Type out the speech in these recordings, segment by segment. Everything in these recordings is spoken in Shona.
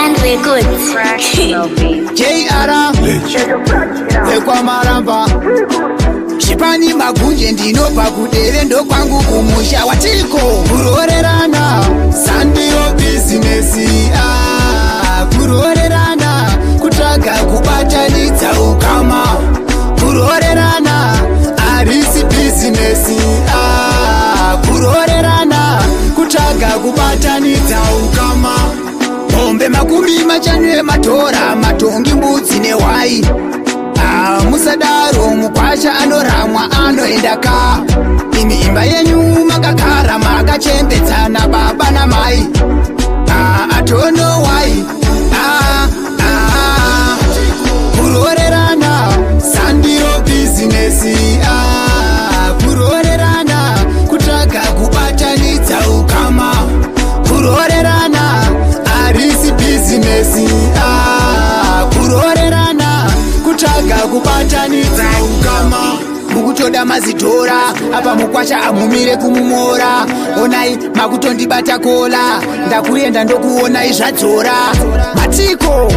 and we're good. JR Ekwa Maramba Shipani magunje ndinopa kudere ndo kwangu kumusha watiko kurorerana sandiyo business kurorerana kutaka kubatanidza ukama kurorerana arisi business kurorerana kutaka kubatanidza ukama Mombe makumi machanu matora matongi mbudzi nehwai musadaro mukwasha anoramwa anoendaka imi imba yenyu makagara makachembedzana baba namai I don't know why kurorerana sandiro business kurorerana kutaka kubatanidza ukama kurorerana arisi business kurorerana kutaka kubatanidza ukama mukutoda mazitora apa mukwasha amumire kumumora onai makutondibata kola ndakuenda ndokuonai zvadzora matiko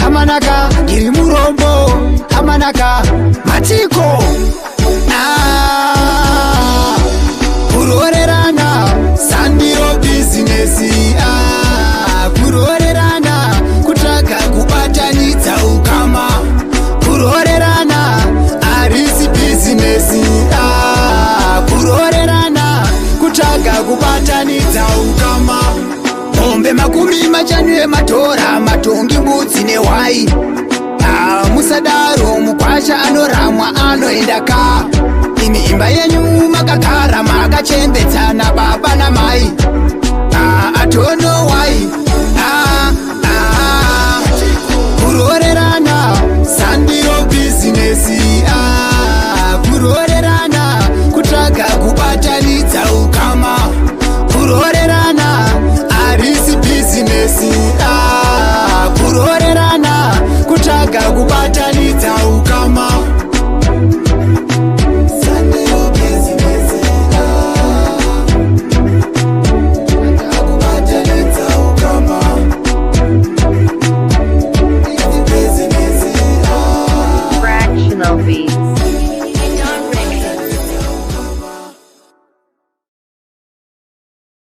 amanaka iri murombo amanaka matiko kurorerana sandiro business kurorerana kutaka kubatanidza ukama kurorerana arisi business kurorerana kutaka kubatanidza ukama mombe makumi machanu ematora matongi mbudzi nehwai musadaro mukwasha anoramwa anoendaka imi imba yenyu makagara makachembedzana baba namai I don't know